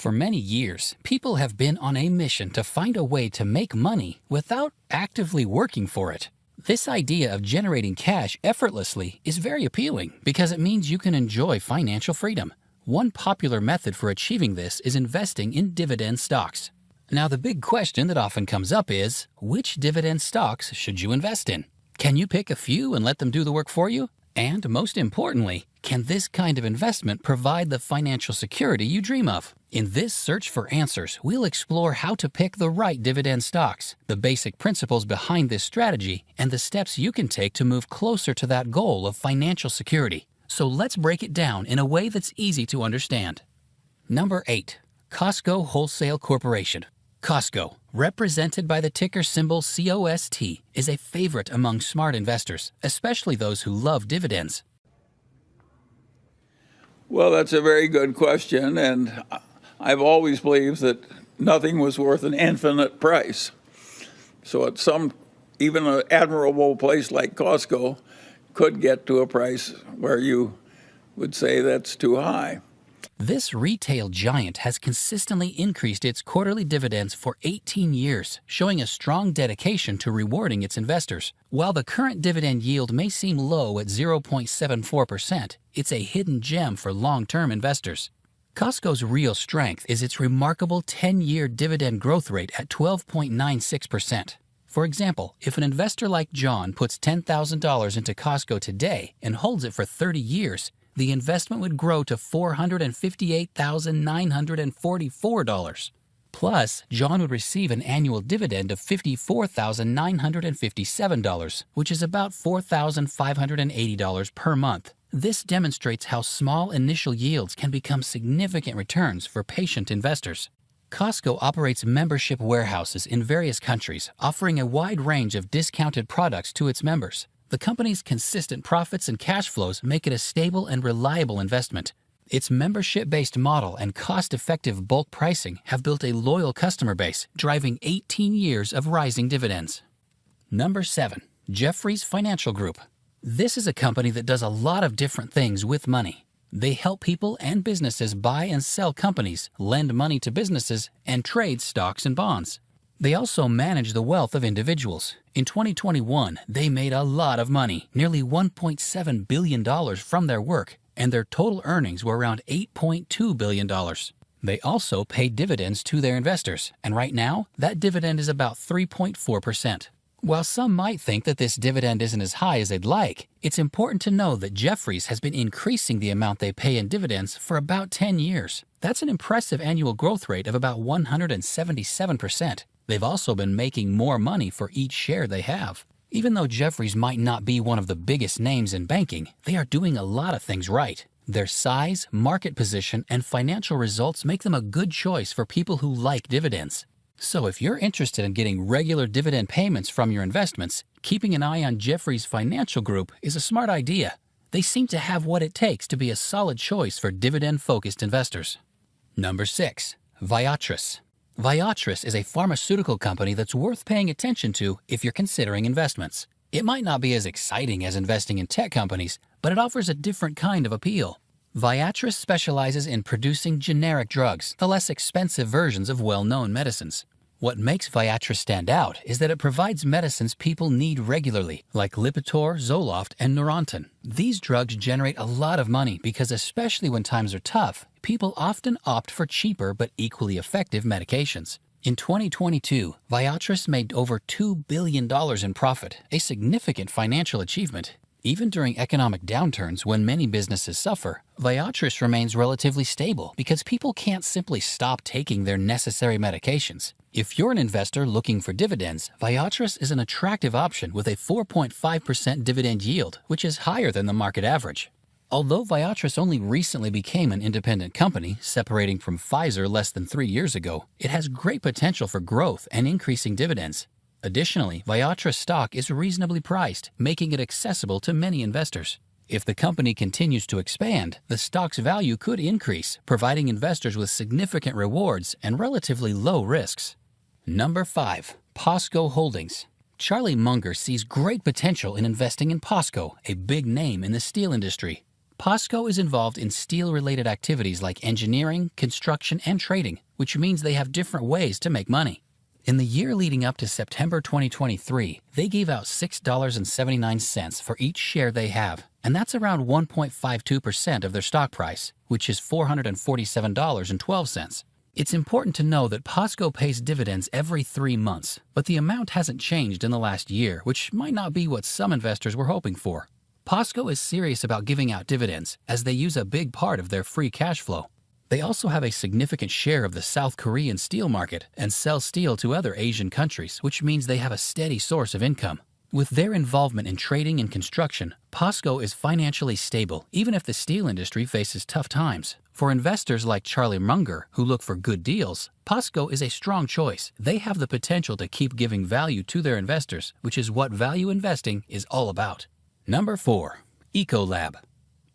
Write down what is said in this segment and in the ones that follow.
For many years, people have been on a mission to find a way to make money without actively working for it. This idea of generating cash effortlessly is very appealing because it means you can enjoy financial freedom. One popular method for achieving this is investing in dividend stocks. Now, the big question that often comes up is, which dividend stocks should you invest in? Can you pick a few and let them do the work for you? And most importantly, can this kind of investment provide the financial security you dream of? In this search for answers, we'll explore how to pick the right dividend stocks, the basic principles behind this strategy, and the steps you can take to move closer to that goal of financial security. So let's break it down in a way that's easy to understand. Number 8. Costco Wholesale Corporation. Costco, represented by the ticker symbol COST, is a favorite among smart investors, especially those who love dividends. Well, that's a very good question, and I've always believed that nothing was worth an infinite price. So at even an admirable place like Costco could get to a price where you would say that's too high. This retail giant has consistently increased its quarterly dividends for 18 years, showing a strong dedication to rewarding its investors. While the current dividend yield may seem low at 0.74%, it's a hidden gem for long-term investors. Costco's real strength is its remarkable 10-year dividend growth rate at 12.96%. For example, if an investor like John puts $10,000 into Costco today and holds it for 30 years, the investment would grow to $458,944. Plus, John would receive an annual dividend of $54,957, which is about $4,580 per month. This demonstrates how small initial yields can become significant returns for patient investors. Costco operates membership warehouses in various countries, offering a wide range of discounted products to its members. The company's consistent profits and cash flows make it a stable and reliable investment. Its membership-based model and cost-effective bulk pricing have built a loyal customer base, driving 18 years of rising dividends. Number 7. Jefferies Financial Group. This is a company that does a lot of different things with money. They help people and businesses buy and sell companies, lend money to businesses, and trade stocks and bonds. They also manage the wealth of individuals. In 2021, they made a lot of money, nearly $1.7 billion from their work, and their total earnings were around $8.2 billion. They also pay dividends to their investors, and right now, that dividend is about 3.4%. While some might think that this dividend isn't as high as they'd like, it's important to know that Jefferies has been increasing the amount they pay in dividends for about 10 years. That's an impressive annual growth rate of about 177%. They've also been making more money for each share they have. Even though Jefferies might not be one of the biggest names in banking, they are doing a lot of things right. Their size, market position, and financial results make them a good choice for people who like dividends. So if you're interested in getting regular dividend payments from your investments, keeping an eye on Jefferies Financial Group is a smart idea. They seem to have what it takes to be a solid choice for dividend-focused investors. Number 6. Viatris. Viatris is a pharmaceutical company that's worth paying attention to if you're considering investments. It might not be as exciting as investing in tech companies, but it offers a different kind of appeal. Viatris specializes in producing generic drugs, the less expensive versions of well-known medicines. What makes Viatris stand out is that it provides medicines people need regularly, like Lipitor, Zoloft, and Neurontin. These drugs generate a lot of money because, especially when times are tough, people often opt for cheaper but equally effective medications. In 2022, Viatris made over $2 billion in profit, a significant financial achievement. Even during economic downturns when many businesses suffer, Viatris remains relatively stable because people can't simply stop taking their necessary medications. If you're an investor looking for dividends, Viatris is an attractive option with a 4.5% dividend yield, which is higher than the market average. Although Viatris only recently became an independent company, separating from Pfizer less than 3 years ago, it has great potential for growth and increasing dividends. Additionally, Viatris stock is reasonably priced, making it accessible to many investors. If the company continues to expand, the stock's value could increase, providing investors with significant rewards and relatively low risks. Number 5. POSCO Holdings. Charlie Munger sees great potential in investing in POSCO, a big name in the steel industry. POSCO is involved in steel-related activities like engineering, construction, and trading, which means they have different ways to make money. In the year leading up to September 2023, they gave out $6.79 for each share they have, and that's around 1.52% of their stock price, which is $447.12. It's important to know that POSCO pays dividends every 3 months, but the amount hasn't changed in the last year, which might not be what some investors were hoping for. POSCO is serious about giving out dividends, as they use a big part of their free cash flow. They also have a significant share of the South Korean steel market and sell steel to other Asian countries, which means they have a steady source of income. With their involvement in trading and construction, POSCO is financially stable, even if the steel industry faces tough times. For investors like Charlie Munger, who look for good deals, POSCO is a strong choice. They have the potential to keep giving value to their investors, which is what value investing is all about. Number 4. ECOLAB.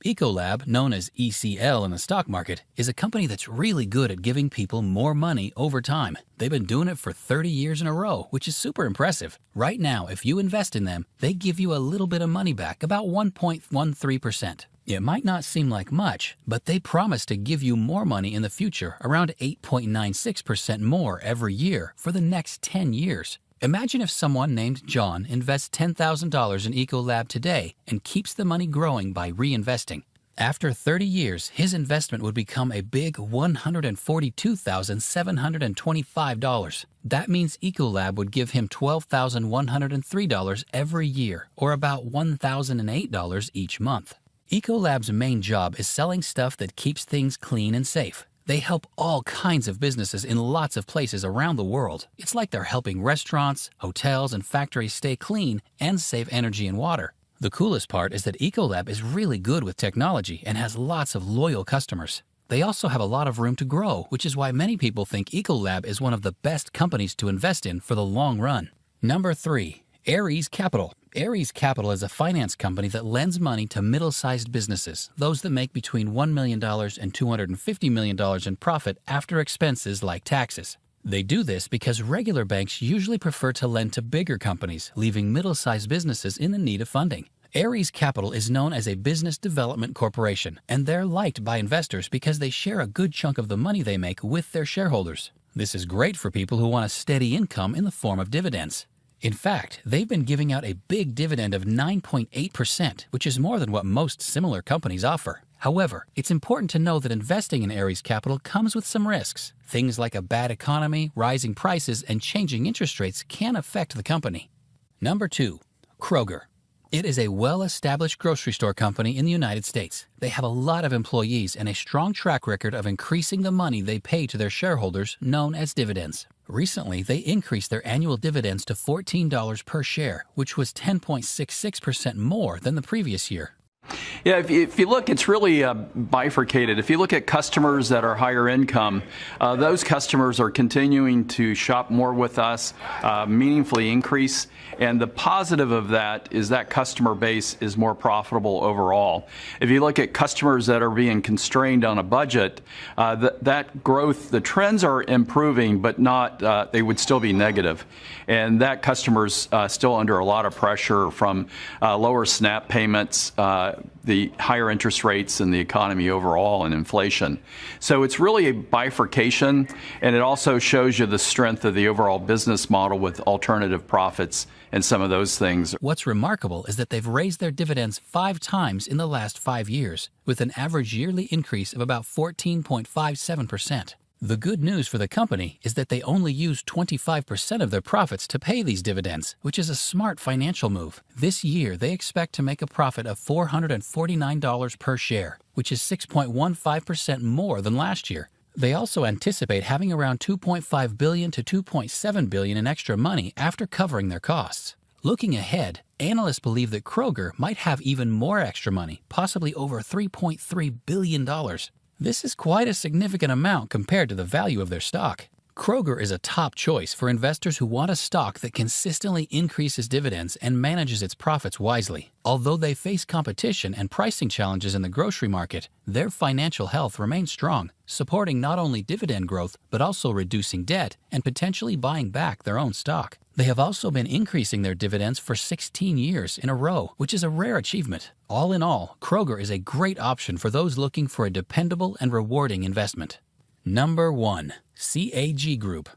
ECOLAB, known as ECL in the stock market, is a company that's really good at giving people more money over time. They've been doing it for 30 years in a row, which is super impressive. Right now, if you invest in them, they give you a little bit of money back, about 1.13%. It might not seem like much, but they promise to give you more money in the future, around 8.96% more every year for the next 10 years. Imagine if someone named John invests $10,000 in ECOLAB today and keeps the money growing by reinvesting. After 30 years, his investment would become a big $142,725. That means ECOLAB would give him $12,103 every year, or about $1,008 each month. ECOLAB's main job is selling stuff that keeps things clean and safe. They help all kinds of businesses in lots of places around the world. It's like they're helping restaurants, hotels, and factories stay clean and save energy and water. The coolest part is that ECOLAB is really good with technology and has lots of loyal customers. They also have a lot of room to grow, which is why many people think ECOLAB is one of the best companies to invest in for the long run. Number 3. ARIES Capital. ARIES Capital is a finance company that lends money to middle-sized businesses, those that make between $1 million and $250 million in profit after expenses like taxes. They do this because regular banks usually prefer to lend to bigger companies, leaving middle-sized businesses in the need of funding. ARIES Capital is known as a business development corporation, and they're liked by investors because they share a good chunk of the money they make with their shareholders. This is great for people who want a steady income in the form of dividends. In fact, they've been giving out a big dividend of 9.8%, which is more than what most similar companies offer. However, it's important to know that investing in ARIES Capital comes with some risks. Things like a bad economy, rising prices, and changing interest rates can affect the company. Number 2. Kroger. It is a well-established grocery store company in the United States. They have a lot of employees and a strong track record of increasing the money they pay to their shareholders, known as dividends. Recently, they increased their annual dividends to $14 per share, which was 10.66% more than the previous year. Yeah, if you look, it's really bifurcated. If you look at customers that are higher income, those customers are continuing to shop more with us, meaningfully increase. And the positive of that is that customer base is more profitable overall. If you look at customers that are being constrained on a budget, that growth, the trends are improving, but not, they would still be negative. And that customer's still under a lot of pressure from lower SNAP payments, the higher interest rates and the economy overall and inflation. So it's really a bifurcation, and it also shows you the strength of the overall business model with alternative profits and some of those things. What's remarkable is that they've raised their dividends 5 times in the last 5 years, with an average yearly increase of about 14.57%. The good news for the company is that they only use 25% of their profits to pay these dividends, which is a smart financial move. This year, they expect to make a profit of $449 per share, which is 6.15% more than last year. They also anticipate having around $2.5 billion to $2.7 billion in extra money after covering their costs. Looking ahead, analysts believe that Kroger might have even more extra money, possibly over $3.3 billion. This is quite a significant amount compared to the value of their stock. Kroger is a top choice for investors who want a stock that consistently increases dividends and manages its profits wisely. Although they face competition and pricing challenges in the grocery market, their financial health remains strong, supporting not only dividend growth but also reducing debt and potentially buying back their own stock. They have also been increasing their dividends for 16 years in a row, which is a rare achievement. All in all, Kroger is a great option for those looking for a dependable and rewarding investment. Number 1. CAG Group.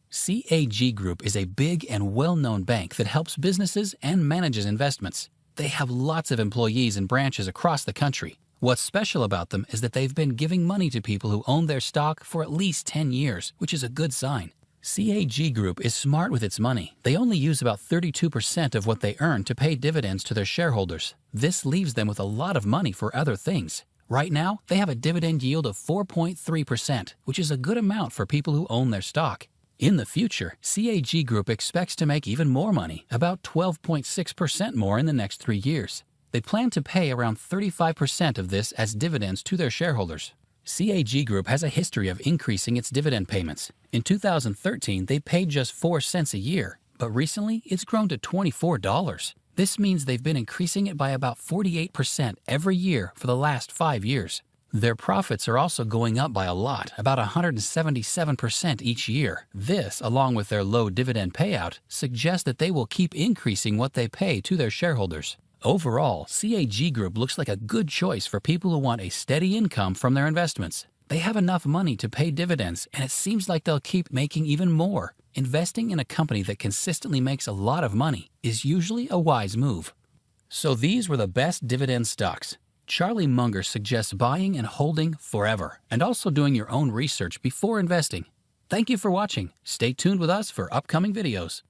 CAG Group is a big and well-known bank that helps businesses and manages investments. They have lots of employees and branches across the country. What's special about them is that they've been giving money to people who own their stock for at least 10 years, which is a good sign. CAG Group is smart with its money. They only use about 32% of what they earn to pay dividends to their shareholders. This leaves them with a lot of money for other things. Right now, they have a dividend yield of 4.3%, which is a good amount for people who own their stock. In the future, CAG Group expects to make even more money, about 12.6% more in the next 3 years. They plan to pay around 35% of this as dividends to their shareholders. CAG Group has a history of increasing its dividend payments. In 2013, they paid just 4 cents a year, but recently it's grown to $24. This means they've been increasing it by about 48% every year for the last 5 years. Their profits are also going up by a lot, about 177% each year. This, along with their low dividend payout, suggests that they will keep increasing what they pay to their shareholders. Overall, CAG Group looks like a good choice for people who want a steady income from their investments. They have enough money to pay dividends, and it seems like they'll keep making even more. Investing in a company that consistently makes a lot of money is usually a wise move. So these were the best dividend stocks. Charlie Munger suggests buying and holding forever, and also doing your own research before investing. Thank you for watching. Stay tuned with us for upcoming videos.